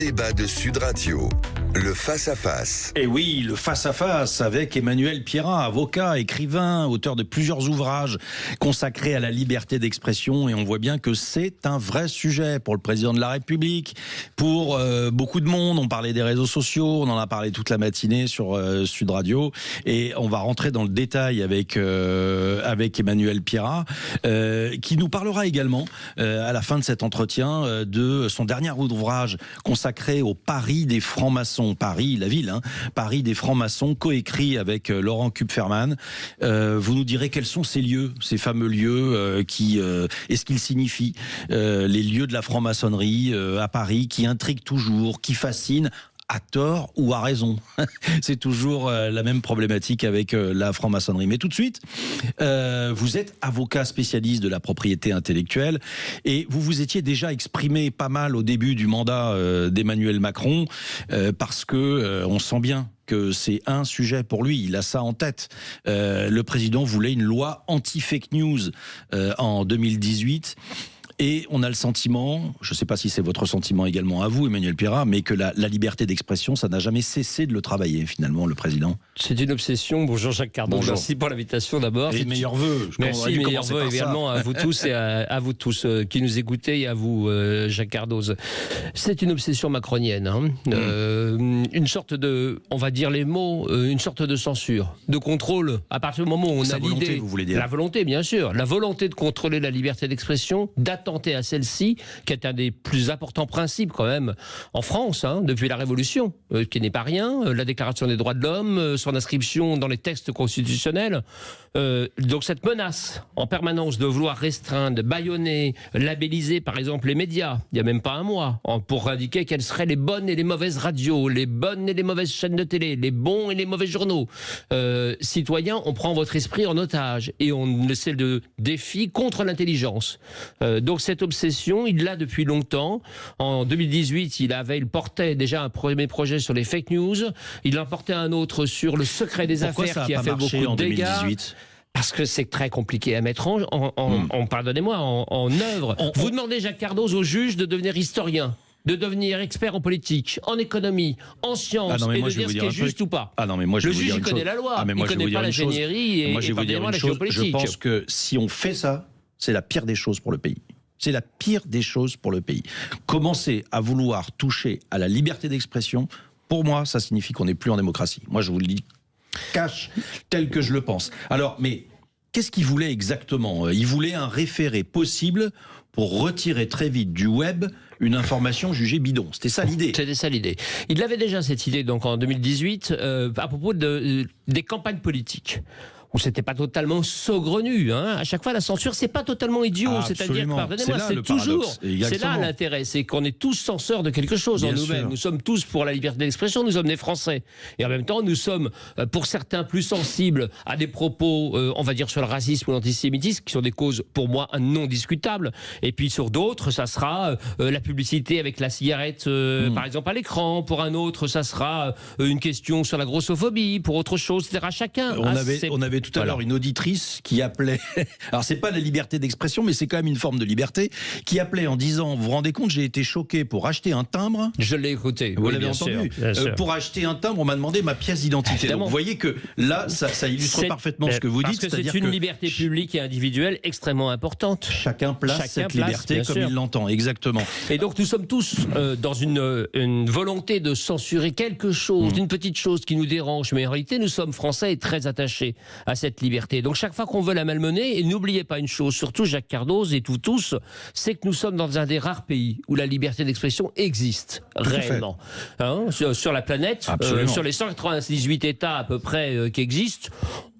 Débat de Sud Radio, le face-à-face. Et oui, le face-à-face avec Emmanuel Pierrat, avocat, écrivain, auteur de plusieurs ouvrages consacrés à la liberté d'expression. Et on voit bien que c'est un vrai sujet pour le président de la République, pour beaucoup de monde. On parlait des réseaux sociaux, on en a parlé toute la matinée sur Sud Radio. Et on va rentrer dans le détail avec Emmanuel Pierrat, qui nous parlera également, à la fin de cet entretien, de son dernier ouvrage consacré au Paris des francs-maçons. Paris, la ville, Paris des francs-maçons, coécrit avec Laurent Kupferman. Vous nous direz quels sont ces lieux, ces fameux lieux et ce qu'ils signifient, les lieux de la franc-maçonnerie à Paris, qui intriguent toujours, qui fascinent, à tort ou à raison. C'est toujours la même problématique avec la franc-maçonnerie. Mais tout de suite, vous êtes avocat spécialiste de la propriété intellectuelle et vous vous étiez déjà exprimé pas mal au début du mandat d'Emmanuel Macron parce que on sent bien que c'est un sujet pour lui, il a ça en tête. Le président voulait une loi anti-fake news en 2018. Et on a le sentiment, je ne sais pas si c'est votre sentiment également à vous, Emmanuel Pierrat, mais que la liberté d'expression, ça n'a jamais cessé de le travailler, finalement, le président. C'est une obsession. Bonjour Jacques Cardon, bonjour. Merci pour l'invitation d'abord. Et meilleurs vœux. Merci, meilleurs vœux également à vous tous et à vous tous qui nous écoutez et à vous, Jacques Cardoz. C'est une obsession macronienne. Une sorte de, on va dire les mots, une sorte de censure, de contrôle. À partir du moment où on a l'idée, vous voulez dire. La volonté, bien sûr, la volonté de contrôler la liberté d'expression, d'attenter à celle-ci, qui est un des plus importants principes quand même en France, depuis la Révolution, qui n'est pas rien, la Déclaration des droits de l'homme, son inscription dans les textes constitutionnels. Donc cette menace en permanence de vouloir restreindre, bâillonner, labelliser par exemple les médias, il n'y a même pas un mois, pour indiquer quelles seraient les bonnes et les mauvaises radios, les bonnes et les mauvaises chaînes de télé, les bons et les mauvais journaux. Citoyens, on prend votre esprit en otage et on essaie le défi contre l'intelligence. Donc cette obsession, il l'a depuis longtemps. En 2018, il portait déjà un premier projet sur les fake news. Il en portait un autre sur le secret des affaires qui a fait beaucoup de dégâts. 2018 parce que c'est très compliqué à mettre pardonnez-moi, en œuvre. Vous demandez, Jacques Cardoz, au juge de devenir historien, de devenir expert en politique, en économie, en sciences, et de dire ce qui est juste ou pas. Ah non, mais moi, je le juge, il connaît la loi, il ne connaît pas l'ingénierie et pardonnez-moi la géopolitique. Je pense que si on fait ça, c'est la pire des choses pour le pays. C'est la pire des choses pour le pays. Commencer à vouloir toucher à la liberté d'expression, pour moi, ça signifie qu'on n'est plus en démocratie. Moi, je vous le dis, cash, tel que je le pense. Alors, mais qu'est-ce qu'il voulait exactement ? Il voulait un référé possible pour retirer très vite du web une information jugée bidon. C'était ça l'idée. C'était ça l'idée. Il avait déjà cette idée donc en 2018 à propos des campagnes politiques. Où c'était pas totalement saugrenu. À chaque fois, la censure, c'est pas totalement idiot. C'est-à-dire, pardonnez-moi, c'est toujours. C'est là l'intérêt, c'est qu'on est tous censeurs de quelque chose en nous-mêmes. Nous sommes tous pour la liberté d'expression, nous sommes des Français. Et en même temps, nous sommes, pour certains, plus sensibles à des propos, on va dire, sur le racisme ou l'antisémitisme, qui sont des causes, pour moi, non discutables. Et puis sur d'autres, ça sera la publicité avec la cigarette, par exemple, à l'écran. Pour un autre, ça sera une question sur la grossophobie. Pour autre chose, etc. Chacun. On avait tout à l'heure une auditrice qui appelait, alors c'est pas la liberté d'expression, mais c'est quand même une forme de liberté, qui appelait en disant, vous vous rendez compte, j'ai été choqué pour acheter un timbre. Je l'ai écouté. Vous l'avez entendu. Pour acheter un timbre, on m'a demandé ma pièce d'identité. Donc vous voyez que là, ça illustre parfaitement ce que vous dites. Parce que c'est une liberté publique et individuelle extrêmement importante. Chacun place cette liberté comme il l'entend, exactement. Et donc nous sommes tous dans une volonté de censurer quelque chose, une petite chose qui nous dérange, mais en réalité nous sommes Français et très attachés à cette liberté. Donc chaque fois qu'on veut la malmener, et n'oubliez pas une chose, surtout Jacques Cardoz et tous, c'est que nous sommes dans un des rares pays où la liberté d'expression existe réellement. Sur la planète, sur les 198 États à peu près qui existent,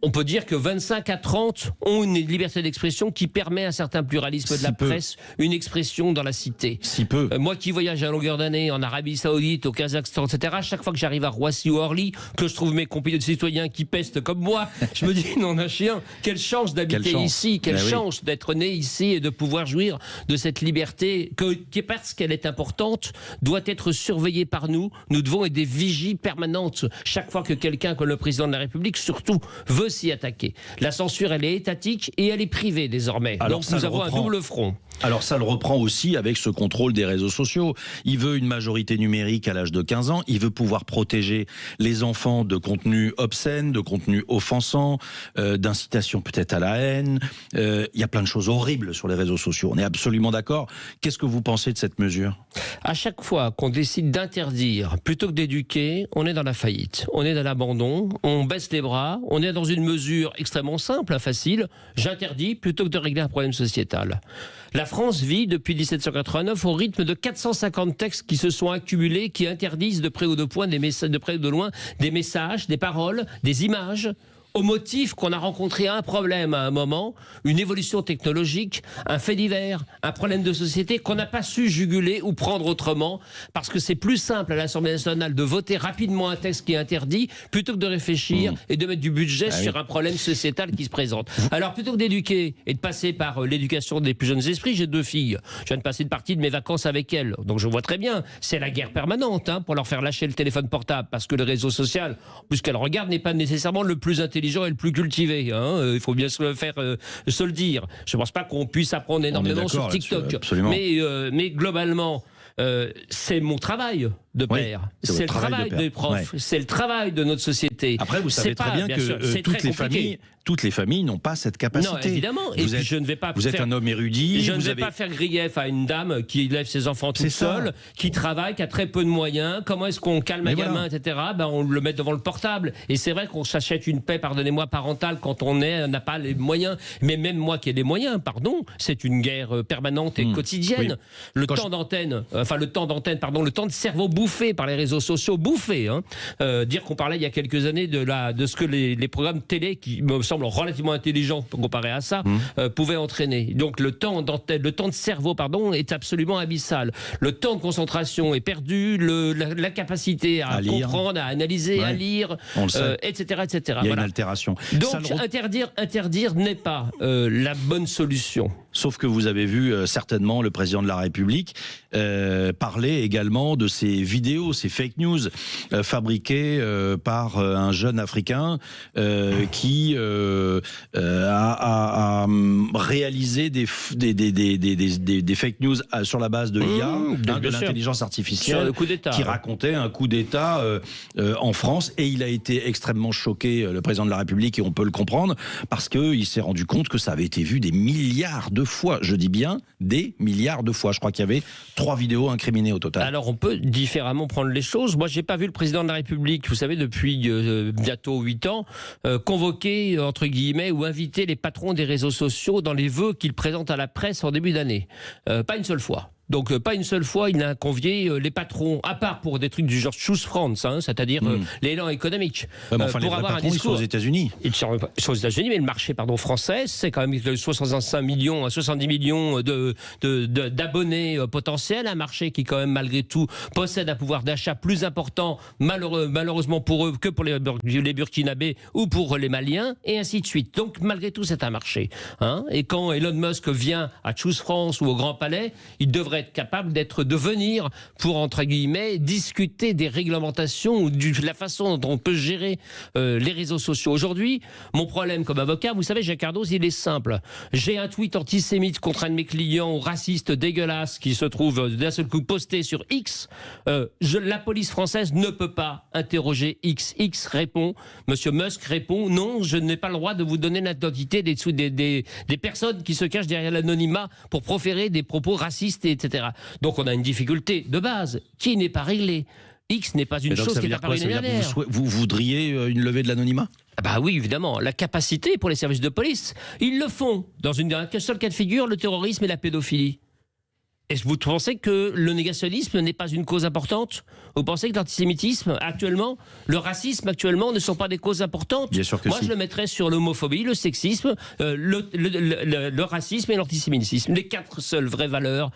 on peut dire que 25 à 30 ont une liberté d'expression qui permet un certain pluralisme de la presse, une expression dans la cité. Si peu. Moi qui voyage à longueur d'année en Arabie Saoudite, au Kazakhstan, etc., chaque fois que j'arrive à Roissy ou Orly, que je trouve mes compagnons de citoyens qui pestent comme moi, je me dis, non, un chien, quelle chance d'habiter ici, quelle chance d'être né ici et de pouvoir jouir de cette liberté qui, parce qu'elle est importante, doit être surveillée par nous. Nous devons être des vigies permanentes. Chaque fois que quelqu'un, comme le président de la République, surtout, veut s'y attaquer. La censure, elle est étatique et elle est privée désormais. Alors, donc nous avons un double front. Alors ça le reprend aussi avec ce contrôle des réseaux sociaux. Il veut une majorité numérique à l'âge de 15 ans, il veut pouvoir protéger les enfants de contenus obscènes, de contenus offensants, d'incitation peut-être à la haine. Il y a plein de choses horribles sur les réseaux sociaux, on est absolument d'accord. Qu'est-ce que vous pensez de cette mesure ? À chaque fois qu'on décide d'interdire plutôt que d'éduquer, on est dans la faillite, on est dans l'abandon, on baisse les bras, on est dans une mesure extrêmement simple, facile, j'interdis plutôt que de régler un problème sociétal. La France vit depuis 1789 au rythme de 450 textes qui se sont accumulés, qui interdisent de près ou de loin des messages, des paroles, des images, au motif qu'on a rencontré un problème à un moment, une évolution technologique, un fait divers, un problème de société qu'on n'a pas su juguler ou prendre autrement, parce que c'est plus simple à l'Assemblée nationale de voter rapidement un texte qui est interdit, plutôt que de réfléchir et de mettre du budget sur un problème sociétal qui se présente. Alors plutôt que d'éduquer et de passer par l'éducation des plus jeunes esprits, j'ai 2 filles. Je viens de passer une partie de mes vacances avec elles, donc je vois très bien, c'est la guerre permanente pour leur faire lâcher le téléphone portable, parce que le réseau social, puisqu'elles regardent, n'est pas nécessairement le plus intelligent et le plus cultivé. Il faut bien se le dire. Je ne pense pas qu'on puisse apprendre énormément sur TikTok. Mais globalement, c'est mon travail de père. C'est le travail des profs. C'est le travail de notre société. Après, vous savez très bien que toutes les familles n'ont pas cette capacité. Non, évidemment. Et puis je ne vais pas vous êtes un homme érudit. Je ne vais pas faire grief à une dame qui élève ses enfants toute seule, qui travaille, qui a très peu de moyens. Comment est-ce qu'on calme un gamin, etc. On le met devant le portable. Et c'est vrai qu'on s'achète une paix, pardonnez-moi, parentale quand on n'a pas les moyens. Mais même moi qui ai les moyens, c'est une guerre permanente et quotidienne. Le temps d'antenne, le temps de cerveau bouffé par les réseaux sociaux, dire qu'on parlait il y a quelques années de ce que les programmes télé, qui me semblent relativement intelligents comparé à ça, pouvaient entraîner. Donc le temps d'antenne, le temps de cerveau, est absolument abyssal. Le temps de concentration est perdu, la capacité à comprendre, à analyser, à lire, etc., etc. Il y a une altération. Donc interdire n'est pas la bonne solution. Sauf que vous avez vu certainement le président de la République parler également de ces vidéos, ces fake news fabriquées par un jeune Africain qui a réalisé des fake news sur la base de l'IA, de l'intelligence artificielle, qui racontait un coup d'État en France. Et il a été extrêmement choqué, le président de la République, et on peut le comprendre, parce qu'il s'est rendu compte que ça avait été vu des milliards de fois. Je dis bien des milliards de fois. Je crois qu'il y avait 3 vidéos incriminées au total. Alors on peut différemment prendre les choses. Moi, j'ai pas vu le président de la République, vous savez, depuis bientôt 8 ans, convoquer, entre guillemets, ou inviter les patrons des réseaux sociaux dans les vœux qu'il présente à la presse en début d'année. Pas une seule fois. Donc pas une seule fois, il n'a convié les patrons, à part pour des trucs du genre Choose France, c'est-à-dire l'élan économique. Pour avoir un discours, ils sont aux États-Unis. Ils sont aux États-Unis, mais le marché français, c'est quand même de 65 millions à 70 millions d'abonnés potentiels, un marché qui quand même malgré tout possède un pouvoir d'achat plus important, malheureusement pour eux, que pour les Burkinabés ou pour les Maliens, et ainsi de suite. Donc malgré tout, c'est un marché. Et quand Elon Musk vient à Choose France ou au Grand Palais, il devrait être capable de venir pour, entre guillemets, discuter des réglementations ou de la façon dont on peut gérer les réseaux sociaux. Aujourd'hui, mon problème comme avocat, vous savez, Jacques Cardoz, il est simple. J'ai un tweet antisémite contre un de mes clients, raciste, dégueulasse, qui se trouve d'un seul coup posté sur X. La police française ne peut pas interroger X. X répond, Monsieur Musk répond, non, je n'ai pas le droit de vous donner l'identité des personnes qui se cachent derrière l'anonymat pour proférer des propos racistes, etc. Donc on a une difficulté de base qui n'est pas réglée. X n'est pas une chose qui est apparue l'année dernière. Vous voudriez une levée de l'anonymat ? Bah oui, évidemment. La capacité pour les services de police, ils le font. Dans un seul cas de figure, le terrorisme et la pédophilie. Est-ce que vous pensez que le négationnisme n'est pas une cause importante ? Vous pensez que l'antisémitisme actuellement, le racisme actuellement ne sont pas des causes importantes ? Bien sûr que Moi, si. je le mettrais sur l'homophobie, le sexisme, le racisme et l'antisémitisme. Les 4 seules vraies valeurs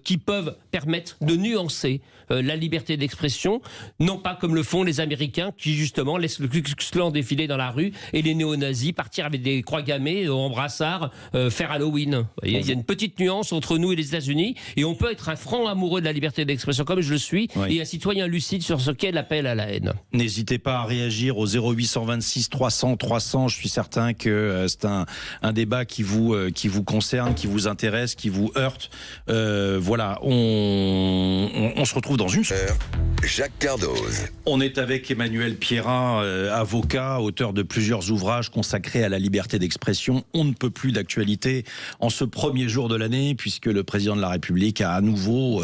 qui peuvent permettre de nuancer la liberté d'expression, non pas comme le font les Américains qui justement laissent le Ku Klux Klan défiler dans la rue et les néo-nazis partir avec des croix gammées en brassard faire Halloween. Vous voyez, il y a une petite nuance entre nous et les États-Unis et on peut être un franc amoureux de la liberté d'expression comme je le suis et un citoyen lucide sur ce qu'est l'appel à la haine. N'hésitez pas à réagir au 0826 300 300. Je suis certain que c'est un débat qui vous concerne, qui vous intéresse, qui vous heurte. Voilà, on se retrouve dans une heure. Jacques Cardoz. On est avec Emmanuel Pierrat, avocat, auteur de plusieurs ouvrages consacrés à la liberté d'expression. On ne peut plus d'actualité en ce premier jour de l'année, puisque le président de la République a à nouveau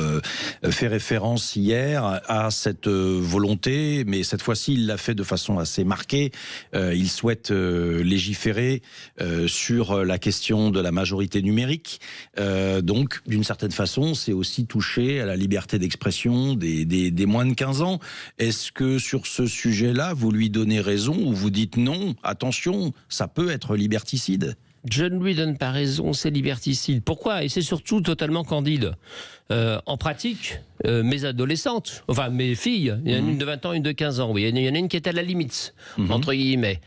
fait référence hier à cette volonté, mais cette fois-ci, il l'a fait de façon assez marquée. Il souhaite légiférer sur la question de la majorité numérique. Donc, d'une certaine façon, c'est aussi toucher à la liberté d'expression des moins de 15 ans. Est-ce que sur ce sujet-là, vous lui donnez raison ou vous dites non, attention, ça peut être liberticide ? Je ne lui donne pas raison, c'est liberticide. Pourquoi ? Et c'est surtout totalement candide. En pratique, mes adolescentes, enfin mes filles, il y en a une de 20 ans, une de 15 ans, oui, il y en a une qui est à la limite, entre guillemets.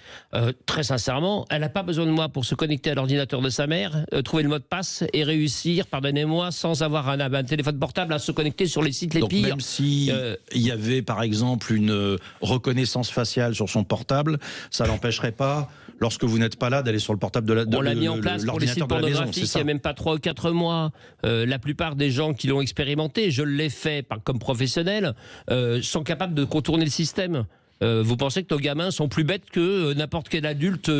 Très sincèrement, elle n'a pas besoin de moi pour se connecter à l'ordinateur de sa mère, trouver le mot de passe et réussir, pardonnez-moi, sans avoir un téléphone portable à se connecter sur les sites les pires. Même si il y avait par exemple une reconnaissance faciale sur son portable, ça n'empêcherait pas, lorsque vous n'êtes pas là, d'aller sur le portable de on l'a mis en place pour les sites pornographiques il n'y a même pas 3 ou 4 mois. La plupart des gens qui l'ont expérimenté, je l'ai fait comme professionnel, sont capables de contourner le système. Vous pensez que nos gamins sont plus bêtes que n'importe quel adulte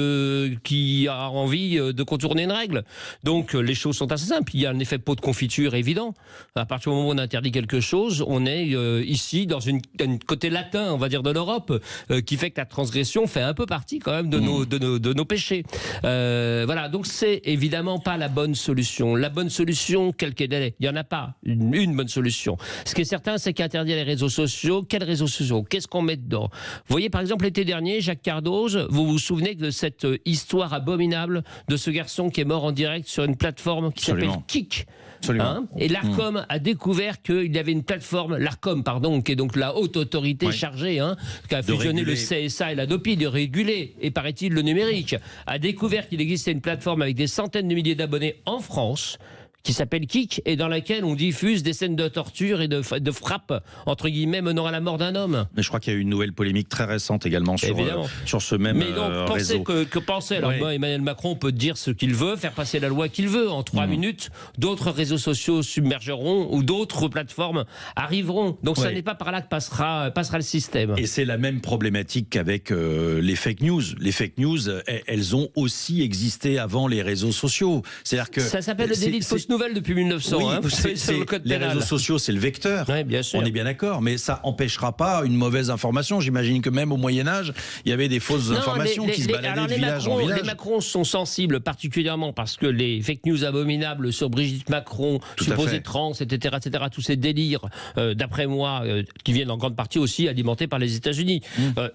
qui a envie de contourner une règle. Donc les choses sont assez simples. Il y a un effet pot de confiture évident. À partir du moment où on interdit quelque chose, on est ici dans une côté latin, on va dire, de l'Europe, qui fait que la transgression fait un peu partie quand même de nos péchés. Voilà, donc c'est évidemment pas la bonne solution. La bonne solution, quelle qu'elle est, il n'y en a pas une bonne solution. Ce qui est certain, c'est qu'interdire les réseaux sociaux, quels réseaux sociaux ? Qu'est-ce qu'on met dedans ? Vous voyez, par exemple, l'été dernier, Jacques Cardoz, vous vous souvenez de cette histoire abominable de ce garçon qui est mort en direct sur une plateforme qui s'appelle Kik. Hein, et l'Arcom a découvert qu'il y avait une plateforme, l'Arcom, pardon, qui est donc la haute autorité chargée, qui a fusionné le CSA et la DOPI, de réguler, et paraît-il le numérique, a découvert qu'il existait une plateforme avec des centaines de milliers d'abonnés en France, qui s'appelle Kik, et dans laquelle on diffuse des scènes de torture et de frappe, entre guillemets, menant à la mort d'un homme. Mais je crois qu'il y a eu une nouvelle polémique très récente également sur ce même réseau. Mais donc, pensez que penser. Alors, Emmanuel Macron peut dire ce qu'il veut, faire passer la loi qu'il veut. En 3 minutes, d'autres réseaux sociaux submergeront ou d'autres plateformes arriveront. Donc, ça n'est pas par là que passera le système. Et c'est la même problématique qu'avec les fake news. Les fake news, elles ont aussi existé avant les réseaux sociaux. C'est-à-dire que ça s'appelle le délit de fausse nouvelle depuis 1900. Oui, vous savez, sur le code pénal. Les réseaux sociaux, c'est le vecteur. Oui, bien sûr. On est bien d'accord, mais ça empêchera pas une mauvaise information. J'imagine que même au Moyen-Âge, il y avait des fausses informations qui se baladaient de village en village. Les Macrons sont sensibles particulièrement parce que les fake news abominables sur Brigitte Macron, supposée trans, etc., tous ces délires, d'après moi, qui viennent en grande partie aussi alimentés par les États-Unis,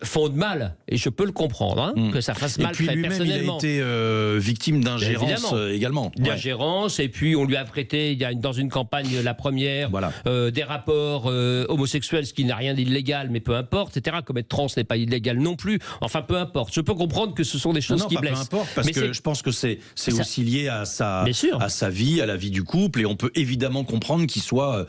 font de mal. Et je peux le comprendre, que ça fasse mal très personnellement. Et puis lui-même, il a été victime d'ingérence également. D'ingérence, et puis on lui a prêté, dans une campagne, la première, des rapports homosexuels, ce qui n'a rien d'illégal, mais peu importe, etc. Comme être trans n'est pas illégal non plus. Enfin, peu importe. Je peux comprendre que ce sont des choses qui blessent. Peu importe, parce que je pense que c'est aussi lié à sa vie, à la vie du couple, et on peut évidemment comprendre qu'il soit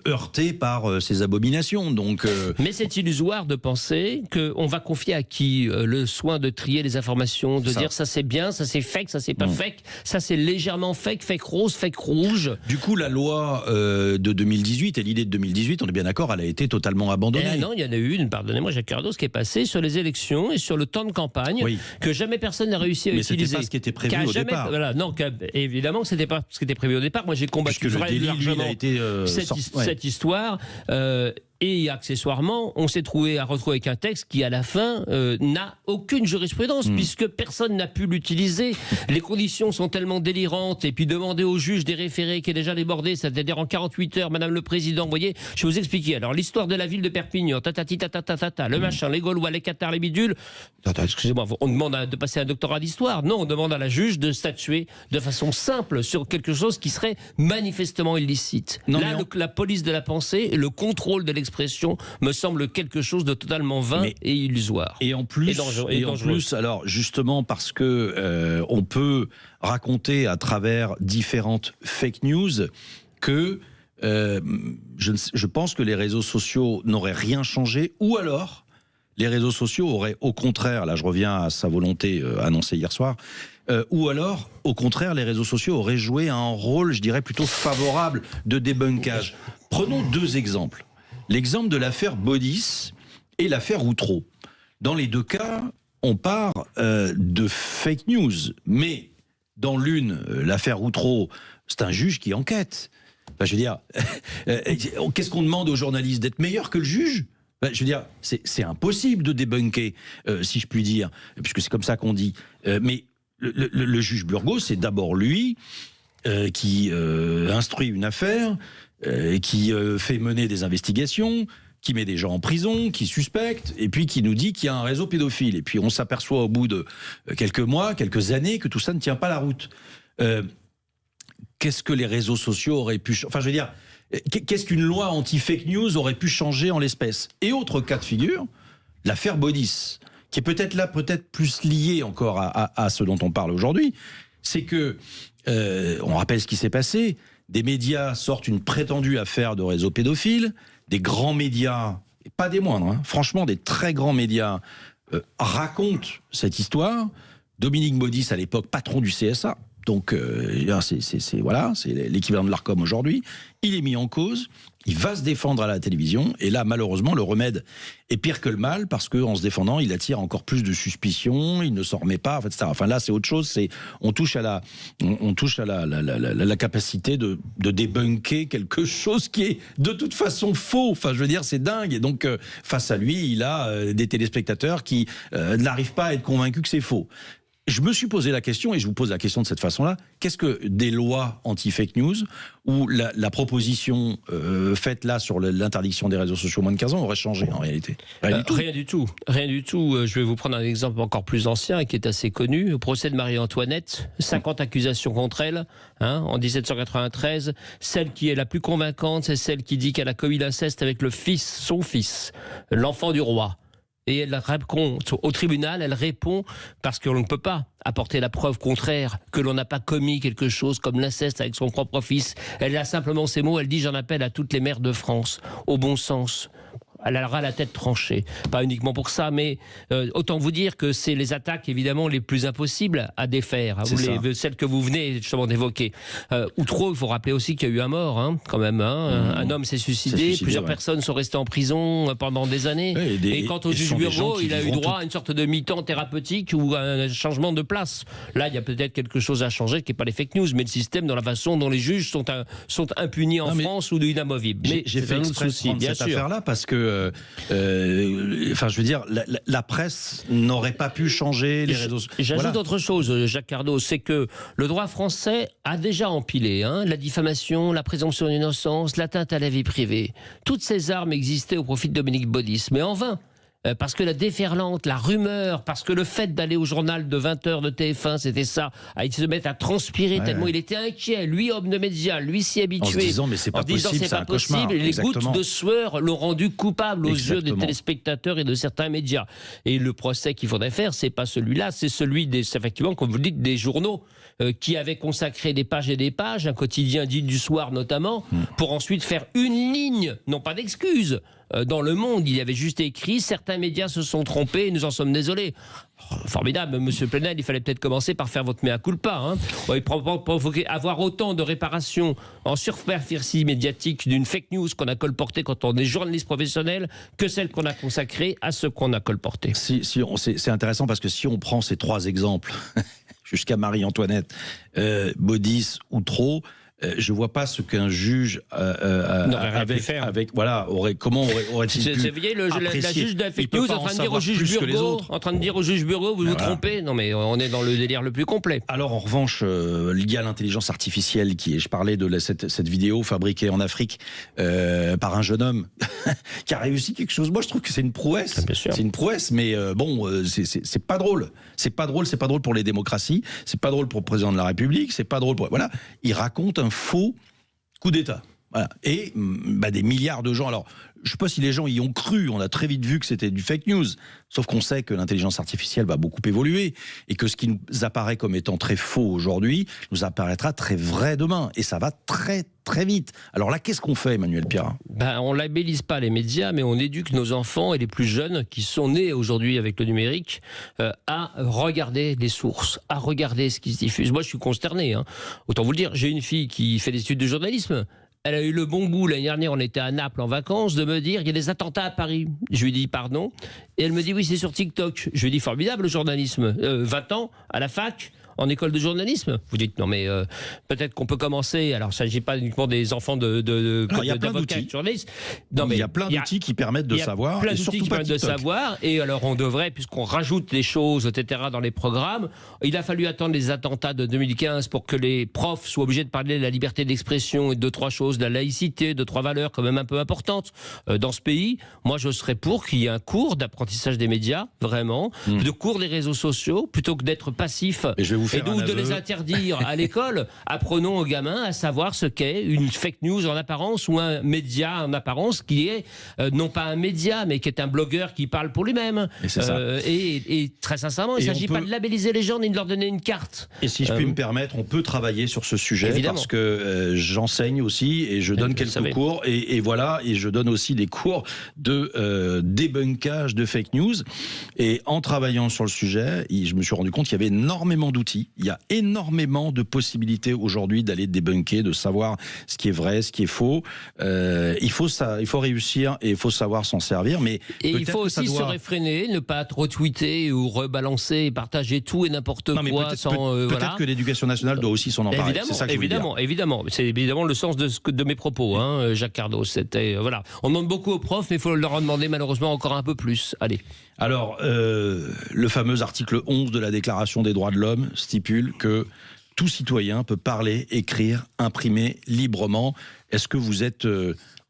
heurté par ces abominations. Donc, mais c'est illusoire de penser qu'on va confier à qui le soin de trier les informations, de dire ça c'est bien, ça c'est fake, ça c'est pas fake, ça c'est légèrement fake rose, fake rouge. Du coup, la loi de 2018 et l'idée de 2018, on est bien d'accord, elle a été totalement abandonnée. Non, il y en a eu une, pardonnez-moi, Jacques Cardoz, qui est passée sur les élections et sur le temps de campagne, que jamais personne n'a réussi à utiliser. Mais c'était pas ce qui était prévu au départ. Évidemment que c'était pas ce qui était prévu au départ. Moi, j'ai combattu largement cette histoire. Et accessoirement, on s'est retrouvé avec un texte qui, à la fin, n'a aucune jurisprudence, puisque personne n'a pu l'utiliser. Les conditions sont tellement délirantes, et puis demander au juge des référés qui est déjà débordé, c'est-à-dire en 48 heures, Madame le Président, vous voyez, je vais vous expliquer. Alors, l'histoire de la ville de Perpignan, le machin, les Gaulois, les Cathares, les bidules. Excusez-moi, on demande de passer un doctorat d'histoire. Non, on demande à la juge de statuer de façon simple sur quelque chose qui serait manifestement illicite. La police de la pensée, le contrôle de l'expression d'expression me semble quelque chose de totalement vain et illusoire. Et en plus, alors justement parce que on peut raconter à travers différentes fake news que je pense que les réseaux sociaux n'auraient rien changé, ou alors les réseaux sociaux auraient au contraire, là je reviens à sa volonté annoncée hier soir, ou alors au contraire les réseaux sociaux auraient joué un rôle, je dirais, plutôt favorable de débunkage. Prenons deux exemples. L'exemple de l'affaire Baudis et l'affaire Outreau. Dans les deux cas, on part de fake news, mais dans l'une, l'affaire Outreau, c'est un juge qui enquête. Enfin, je veux dire, qu'est-ce qu'on demande aux journalistes, d'être meilleurs que le juge? Je veux dire, c'est impossible de débunker, si je puis dire, puisque c'est comme ça qu'on dit. Mais le juge Burgos, c'est d'abord lui qui instruit une affaire, qui fait mener des investigations, qui met des gens en prison, qui suspecte, et puis qui nous dit qu'il y a un réseau pédophile. Et puis on s'aperçoit au bout de quelques mois, quelques années, que tout ça ne tient pas la route. Qu'est-ce que les réseaux sociaux auraient pu... Enfin, je veux dire... Qu'est-ce qu'une loi anti-fake news aurait pu changer en l'espèce? Et autre cas de figure, l'affaire Baudis, qui est peut-être là, peut-être plus liée encore à ce dont on parle aujourd'hui, c'est que, on rappelle ce qui s'est passé, des médias sortent une prétendue affaire de réseau pédophile, des grands médias, et pas des moindres, hein, franchement des très grands médias, racontent cette histoire. Dominique Baudis, à l'époque, patron du CSA, donc c'est l'équivalent de l'Arcom aujourd'hui. Il est mis en cause, il va se défendre à la télévision, et là malheureusement le remède est pire que le mal, parce qu'en se défendant il attire encore plus de suspicions, il ne s'en remet pas, etc. Enfin là c'est autre chose, on touche à la capacité de débunker quelque chose qui est de toute façon faux. Enfin je veux dire, c'est dingue. Et donc face à lui il a des téléspectateurs qui n'arrivent pas à être convaincus que c'est faux. Je me suis posé la question, et je vous pose la question de cette façon-là, qu'est-ce que des lois anti-fake news, ou la proposition faite là sur l'interdiction des réseaux sociaux moins de 15 ans aurait changé en réalité? Rien du tout. Rien du tout. Rien du tout. Je vais vous prendre un exemple encore plus ancien et qui est assez connu. Au procès de Marie-Antoinette, 50 accusations contre elle, en 1793. Celle qui est la plus convaincante, c'est celle qui dit qu'elle a commis l'inceste avec son fils, l'enfant du roi. Et elle répond au tribunal, elle répond parce qu'on ne peut pas apporter la preuve contraire, que l'on n'a pas commis quelque chose comme l'inceste avec son propre fils. Elle a simplement ces mots, elle dit: j'en appelle à toutes les mères de France, au bon sens. Elle aura la tête tranchée. Pas uniquement pour ça, mais autant vous dire que c'est les attaques évidemment les plus impossibles à défaire. Celles que vous venez justement d'évoquer. Outreau, il faut rappeler aussi qu'il y a eu un mort, quand même. Un homme s'est suicidé, plusieurs personnes sont restées en prison pendant des années. Et quant au juge Burgos, il a eu droit à une sorte de mi-temps thérapeutique ou à un changement de place. Là, il y a peut-être quelque chose à changer, qui n'est pas les fake news, mais le système dans la façon dont les juges sont impunis en France ou inamovibles. Mais j'ai fait exprès de prendre cette affaire-là parce que enfin, je veux dire, la presse n'aurait pas pu changer les réseaux sociaux. J'ajoute autre chose, Jacques Cardot, c'est que le droit français a déjà empilé la diffamation, la présomption d'innocence, l'atteinte à la vie privée. Toutes ces armes existaient au profit de Dominique Baudis, mais en vain. Parce que la déferlante, la rumeur, parce que le fait d'aller au journal de 20h de TF1, c'était ça, il se mettre à transpirer tellement il était inquiet, lui homme de médias, lui si habitué, en se disant mais c'est pas possible, c'est un cauchemar. Et les gouttes de sueur l'ont rendu coupable aux yeux des téléspectateurs et de certains médias. Et le procès qu'il faudrait faire, c'est pas celui-là, c'est celui effectivement, comme vous le dites, des journaux qui avaient consacré des pages et des pages, un quotidien dit du soir notamment, pour ensuite faire une ligne, non pas d'excuses. Dans Le Monde, il y avait juste écrit: certains médias se sont trompés, nous en sommes désolés. Formidable, monsieur Plenel, il fallait peut-être commencer par faire votre mea culpa. Avoir autant de réparations en superficie médiatique d'une fake news qu'on a colportée quand on est journaliste professionnel que celle qu'on a consacrée à ce qu'on a colporté. C'est intéressant parce que si on prend ces trois exemples, jusqu'à Marie-Antoinette, Baudis, Outreau, je vois pas ce qu'un juge comment aurait-il pu la juge de la fake news en train de dire au juge Burgos, vous vous trompez. Non mais on est dans le délire le plus complet. Alors en revanche, il y a l'intelligence artificielle je parlais de cette vidéo fabriquée en Afrique par un jeune homme qui a réussi quelque chose. Moi je trouve que c'est une prouesse. C'est une prouesse, mais c'est pas drôle. C'est pas drôle pour les démocraties. C'est pas drôle pour le président de la République. C'est pas drôle pour... Voilà, il raconte un faux coup d'État. Voilà. Et des milliards de gens. Alors, je ne sais pas si les gens y ont cru. On a très vite vu que c'était du fake news. Sauf qu'on sait que l'intelligence artificielle va beaucoup évoluer et que ce qui nous apparaît comme étant très faux aujourd'hui nous apparaîtra très vrai demain. Et ça va très, très vite. Alors là, qu'est-ce qu'on fait, Emmanuel Pierrat ? On ne labellise pas les médias, mais on éduque nos enfants et les plus jeunes qui sont nés aujourd'hui avec le numérique à regarder les sources, à regarder ce qui se diffuse. Moi, je suis consterné. Autant vous le dire, j'ai une fille qui fait des études de journalisme. Elle a eu le bon goût, l'année dernière, on était à Naples en vacances, de me dire il y a des attentats à Paris. Je lui dis pardon. Et elle me dit oui, c'est sur TikTok. Je lui dis formidable le journalisme. 20 ans, à la fac, en école de journalisme. Vous dites non mais peut-être qu'on peut commencer. Alors il ne s'agit pas uniquement des enfants d'avocats et journalistes. Non, mais il y a plein d'outils qui permettent de savoir. Plein d'outils qui permettent de savoir. Et alors on devrait, puisqu'on rajoute des choses, etc. dans les programmes, il a fallu attendre les attentats de 2015 pour que les profs soient obligés de parler de la liberté d'expression et de 2-3 choses, de la laïcité, de 3 valeurs quand même un peu importantes dans ce pays. Moi je serais pour qu'il y ait un cours d'apprentissage des médias, vraiment, de cours des réseaux sociaux, plutôt que d'être passif. Et donc de les interdire à l'école, apprenons aux gamins à savoir ce qu'est une fake news en apparence ou un média en apparence qui est non pas un média mais qui est un blogueur qui parle pour lui-même. Et très sincèrement, il ne s'agit pas de labelliser les gens ni de leur donner une carte. Et si je puis me permettre, on peut travailler sur ce sujet évidemment. Parce que j'enseigne aussi et je donne quelques cours et voilà, et je donne aussi des cours de débunkage de fake news. Et en travaillant sur le sujet, je me suis rendu compte qu'il y avait énormément d'outils. Il y a énormément de possibilités aujourd'hui d'aller débunker, de savoir ce qui est vrai, ce qui est faux. Il faut réussir et il faut savoir s'en servir. Mais il faut aussi se réfréner, ne pas retweeter ou rebalancer et partager tout et n'importe quoi. Peut-être que l'éducation nationale doit aussi s'en emparer. C'est ça que évidemment. C'est évidemment le sens de mes propos, Jacques Cardos. C'était voilà. On demande beaucoup aux profs, mais il faut leur en demander malheureusement encore un peu plus. Allez. Alors, le fameux article 11 de la Déclaration des droits de l'homme stipule que tout citoyen peut parler, écrire, imprimer librement. Est-ce que vous êtes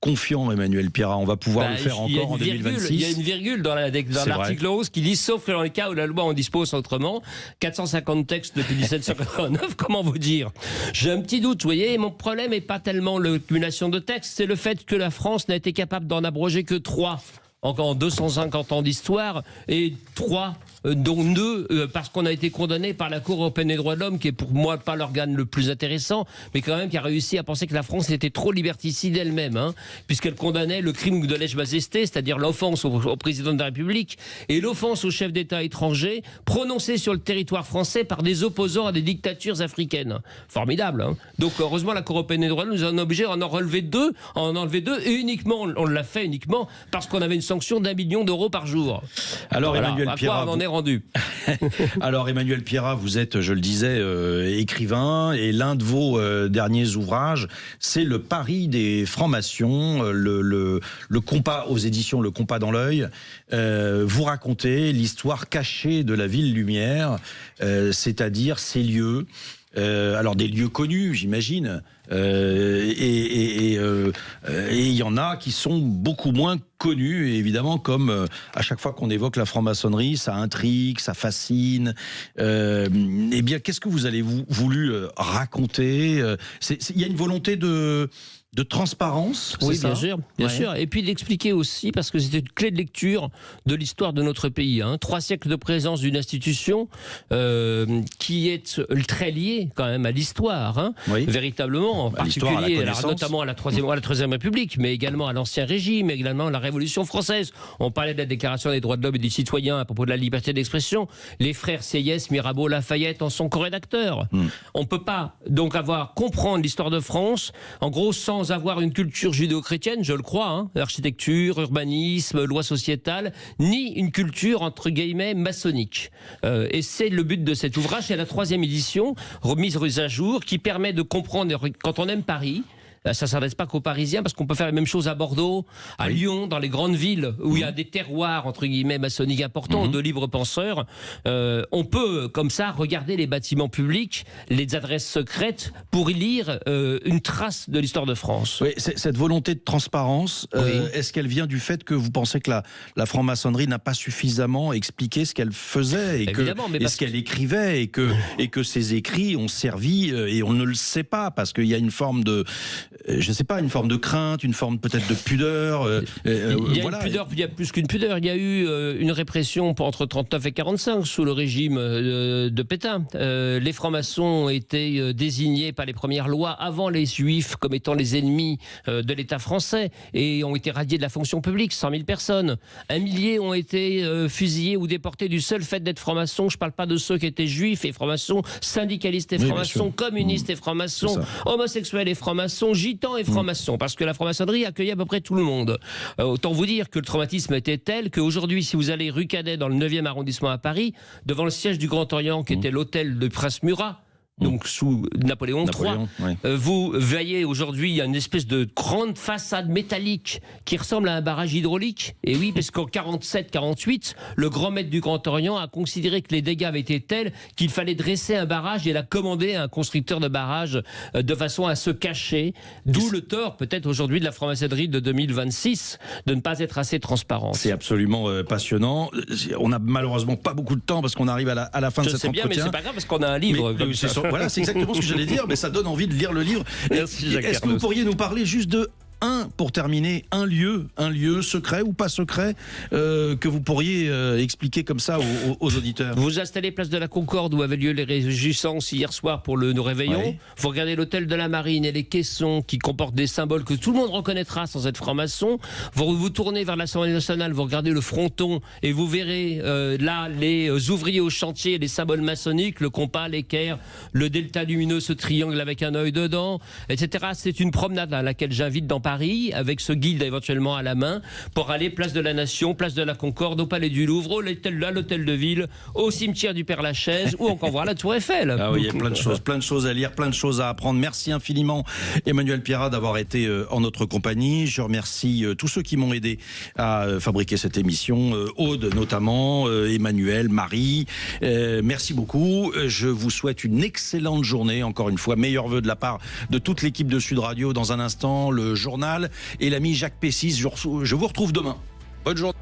confiant, Emmanuel Pierrat? On va pouvoir le faire encore en 2026. Il y a une virgule dans l'article 11 qui dit « Sauf que dans les cas où la loi en dispose autrement », 450 textes depuis 1789, comment vous dire? J'ai un petit doute, vous voyez, mon problème n'est pas tellement l'accumulation de textes, c'est le fait que la France n'a été capable d'en abroger que 3 en 250 ans d'histoire, et 3 dont 2 parce qu'on a été condamné par la Cour européenne des droits de l'homme, qui est pour moi pas l'organe le plus intéressant, mais quand même qui a réussi à penser que la France était trop liberticide elle-même, puisqu'elle condamnait le crime de lèse-majesté, c'est-à-dire l'offense au président de la République et l'offense au chef d'État étranger prononcée sur le territoire français par des opposants à des dictatures africaines. Formidable. Donc heureusement la Cour européenne des droits de l'homme nous a obligés à en enlever 2, et uniquement on l'a fait uniquement parce qu'on avait une sanction d'1 million d'euros par jour. Alors voilà, Emmanuel Pierrat, on en est rendu. Alors Emmanuel Pierrat, vous êtes, je le disais, écrivain, et l'un de vos derniers ouvrages, c'est Le pari des francs-maçons, le compas aux éditions Le Compas dans l'œil. Vous racontez l'histoire cachée de la ville lumière, c'est-à-dire ces lieux, alors des lieux connus, j'imagine, et il y en a qui sont beaucoup moins connus, et évidemment, comme à chaque fois qu'on évoque la franc-maçonnerie, ça intrigue, ça fascine. Eh bien, qu'est-ce que vous avez voulu raconter? Il y a une volonté de transparence, oui, bien sûr, bien sûr. Et puis d'expliquer aussi, parce que c'était une clé de lecture de l'histoire de notre pays. 3 siècles de présence d'une institution qui est très liée quand même à l'histoire, véritablement, en particulier, notamment à la Troisième République, mais également à l'Ancien Régime, également à la Révolution française. On parlait de la Déclaration des droits de l'homme et du citoyen à propos de la liberté d'expression. Les frères Sieyès, Mirabeau, Lafayette en sont co-rédacteurs. On ne peut pas donc comprendre l'histoire de France, en gros, sans avoir une culture judéo-chrétienne, je le crois, architecture, urbanisme, loi sociétale, ni une culture, entre guillemets, maçonnique. Et c'est le but de cet ouvrage, c'est la 3e édition, remise à jour, qui permet de comprendre, quand on aime Paris, ça ne s'adresse pas qu'aux Parisiens, parce qu'on peut faire la même chose à Bordeaux, à Lyon, dans les grandes villes, où il y a des terroirs, entre guillemets, maçonniques importants, de libres penseurs. On peut, comme ça, regarder les bâtiments publics, les adresses secrètes, pour y lire une trace de l'histoire de France. Oui, cette volonté de transparence, est-ce qu'elle vient du fait que vous pensez que la franc-maçonnerie n'a pas suffisamment expliqué ce qu'elle faisait, et ce qu'elle écrivait, et que ses écrits ont servi, et on ne le sait pas, parce qu'il y a une forme de je ne sais pas, une forme de crainte, une forme peut-être de pudeur. Il y a une pudeur, il y a plus qu'une pudeur. Il y a eu une répression entre 39 et 45 sous le régime de Pétain. Les francs-maçons ont été désignés par les premières lois avant les juifs comme étant les ennemis de l'État français et ont été radiés de la fonction publique, 100 000 personnes. 1 millier ont été fusillés ou déportés du seul fait d'être francs-maçons. Je ne parle pas de ceux qui étaient juifs et francs-maçons, syndicalistes et francs-maçons, communistes et francs-maçons, homosexuels et francs-maçons, gitans et francs-maçons, parce que la franc-maçonnerie accueillait à peu près tout le monde. Autant vous dire que le traumatisme était tel qu'aujourd'hui, si vous allez rue Cadet dans le 9e arrondissement à Paris, devant le siège du Grand Orient, qui était l'hôtel de Prince Murat, donc sous Napoléon III, vous voyez aujourd'hui, il y a une espèce de grande façade métallique qui ressemble à un barrage hydraulique. Et oui, parce qu'en 47-48, le grand maître du Grand Orient a considéré que les dégâts avaient été tels qu'il fallait dresser un barrage et il a commandé à un constructeur de barrage de façon à se cacher. D'où le tort, peut-être aujourd'hui, de la franc-maçonnerie de 2026 de ne pas être assez transparente. C'est absolument passionnant. On n'a malheureusement pas beaucoup de temps parce qu'on arrive à la fin de cet entretien. Je sais bien, mais c'est pas grave parce qu'on a un livre. Voilà, c'est exactement ce que j'allais dire, mais ça donne envie de lire le livre. Merci, Jacques. Est-ce que vous pourriez nous parler juste de pour terminer, un lieu secret ou pas secret que vous pourriez expliquer comme ça aux auditeurs? Vous installez place de la Concorde où avaient lieu les réjouissances hier soir pour nos réveillons. Ouais. Vous regardez l'hôtel de la Marine et les caissons qui comportent des symboles que tout le monde reconnaîtra sans être franc-maçon. Vous tournez vers l'Assemblée nationale, vous regardez le fronton et vous verrez là les ouvriers au chantier, les symboles maçonniques, le compas, l'équerre, le delta lumineux, ce triangle avec un œil dedans, etc. C'est une promenade à laquelle j'invite dans Paris, avec ce guide éventuellement à la main, pour aller place de la Nation, place de la Concorde, au Palais du Louvre, à l'hôtel de ville, au cimetière du Père-Lachaise, ou encore voir la Tour Eiffel. Ah oui, il y a plein de choses à lire, plein de choses à apprendre. Merci infiniment, Emmanuel Pierrat, d'avoir été en notre compagnie. Je remercie tous ceux qui m'ont aidé à fabriquer cette émission, Aude notamment, Emmanuel, Marie. Merci beaucoup. Je vous souhaite une excellente journée. Encore une fois, meilleurs vœux de la part de toute l'équipe de Sud Radio. Dans un instant, le journal et l'ami Jacques Pessis. Je vous retrouve demain. Bonne journée.